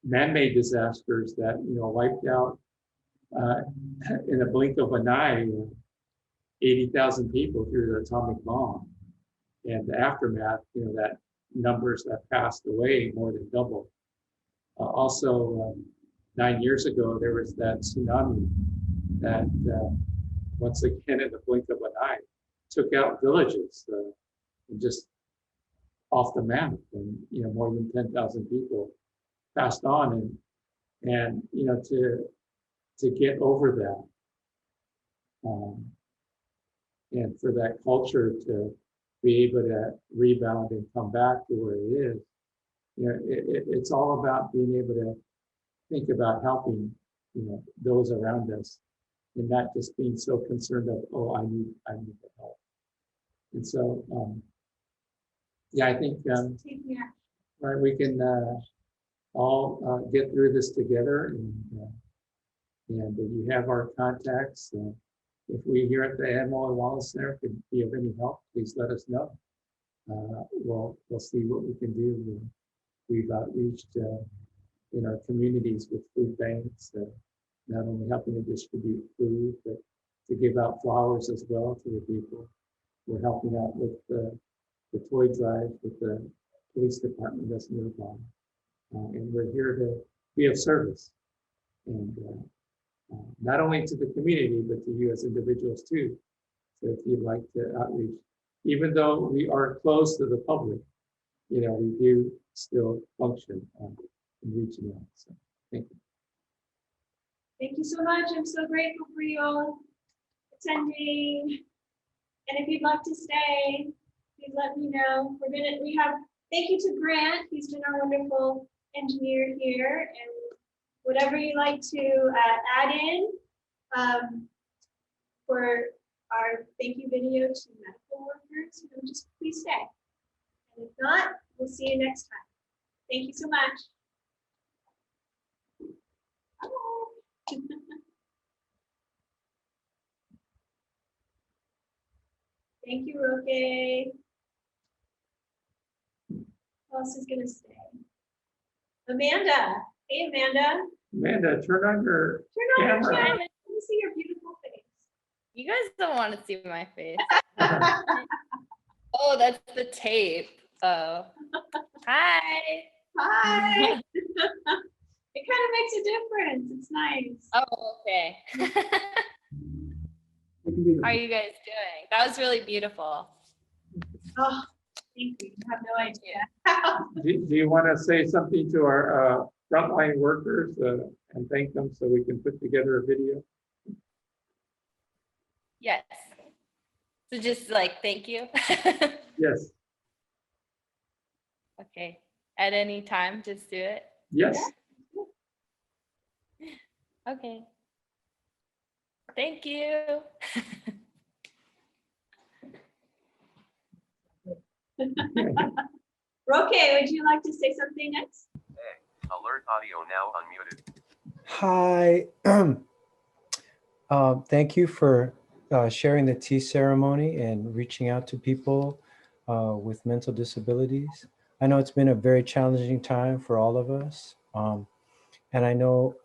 man-made disasters that wiped out in a blink of an eye 80,000 people through the atomic bomb, and the aftermath, that numbers that passed away more than double. Also, 9 years ago, there was that tsunami that once again, in the blink of an eye, took out villages and just off the map, and more than 10,000 people passed on, and to get over that, and for that culture to be able to rebound and come back to where it is, it's all about being able to think about helping those around us, and not just being so concerned of, oh, I need the help. And so I think right, we can all get through this together, and you have our contacts. If we here at the MOA Wellness Center could be of any help, please let us know. We'll see what we can do. We've outreached in our communities with food banks, not only helping to distribute food, but to give out flowers as well to the people. We're helping out with the toy drive with the police department that's nearby. And we're here to be of service. And not only to the community, but to you as individuals too. So if you'd like to outreach, even though we are closed to the public, we do still function in reaching out. So thank you. Thank you so much. I'm so grateful for you all attending. And if you'd like to stay, please let me know. Thank you to Grant. He's been our wonderful engineer here. And whatever you like to add in for our thank you video to medical workers, just please stay. And if not, we'll see you next time. Thank you so much. Bye. Thank you, Roque. Who else is gonna stay? Amanda. Hey, Amanda. Amanda, turn on your camera. Let me see your beautiful face. You guys don't want to see my face. Oh, that's the tape. Oh. Hi. Hi. It kind of makes a difference. It's nice. Oh, okay. How are you guys doing? That was really beautiful. Oh, thank you. You have no idea. Do you want to say something to our frontline workers and thank them so we can put together a video? Yes. So just thank you. Yes. Okay. At any time, just do it. Yes. Okay. Thank you. Roque, would you like to say something next? Alert audio now unmuted. Hi. Thank you for sharing the tea ceremony and reaching out to people with mental disabilities. I know it's been a very challenging time for all of us. And I know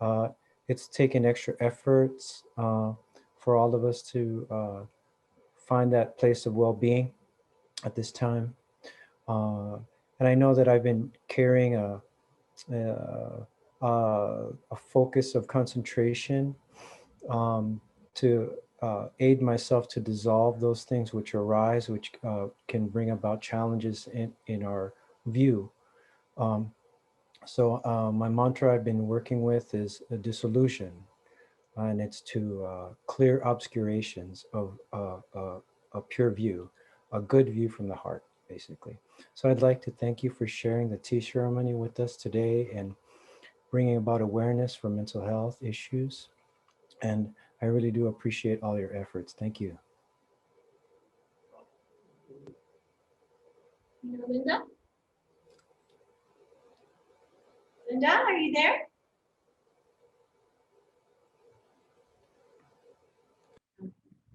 it's taken extra efforts for all of us to find that place of well-being at this time. And I know that I've been carrying a focus of concentration to aid myself to dissolve those things which arise, which can bring about challenges in our view. So my mantra I've been working with is a dissolution, and it's to clear obscurations of a pure view, a good view from the heart, basically. So I'd like to thank you for sharing the tea ceremony with us today and bringing about awareness for mental health issues. And I really do appreciate all your efforts. Thank you. Linda? Linda, are you there?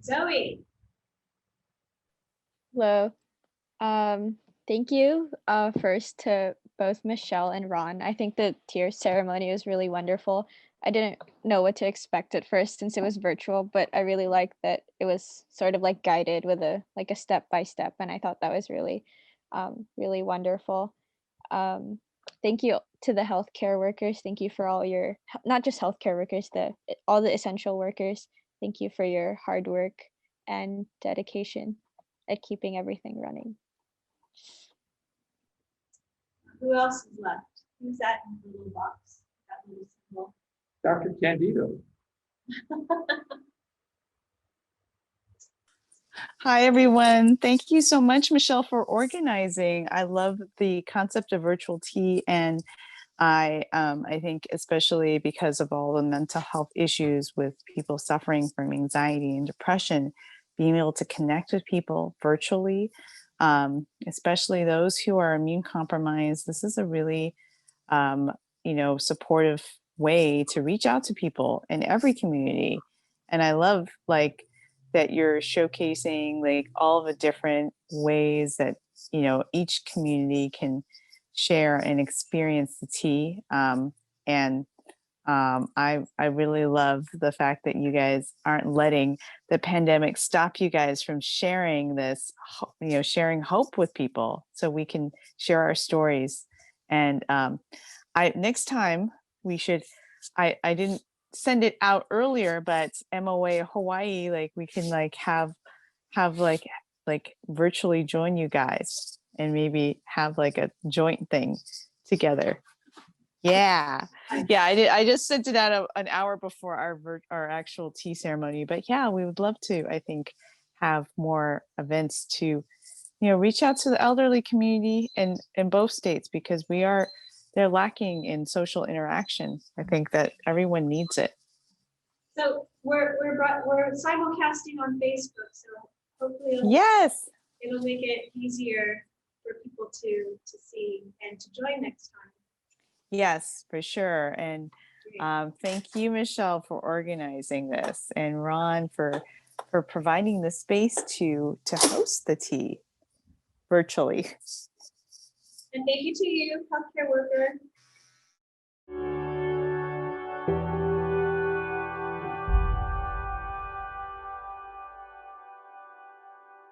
Zoe? Hello. Thank you first to both Michelle and Ron. I think the tier ceremony was really wonderful. I didn't know what to expect at first since it was virtual, but I really liked that it was sort of like guided with a step by step, and I thought that was really, really wonderful. Thank you to the healthcare workers. Thank you for all your, not just healthcare workers, all the essential workers. Thank you for your hard work and dedication at keeping everything running. Who else is left? Who's that in the little box? That little symbol? Dr. Candido. Hi, everyone. Thank you so much, Michelle, for organizing. I love the concept of virtual tea, and I think especially because of all the mental health issues with people suffering from anxiety and depression, being able to connect with people virtually, especially those who are immune compromised. This is a really, supportive way to reach out to people in every community. And I love that you're showcasing all the different ways that each community can share and experience the tea. I really love the fact that you guys aren't letting the pandemic stop you guys from sharing this, sharing hope with people, so we can share our stories. And next time we should, I didn't send it out earlier, but MOA Hawaii, we can have virtually join you guys and maybe have a joint thing together. Yeah. I just sent it out an hour before our actual tea ceremony, but yeah, we would love to, I think, have more events to reach out to the elderly community in both states, because they're lacking in social interaction. I think that everyone needs it. So we're simulcasting on Facebook, so hopefully it'll make it easier for people to see and to join next time. Yes, for sure. And thank you, Michelle, for organizing this, and Ron for providing the space to host the tea virtually. And thank you to you, healthcare worker.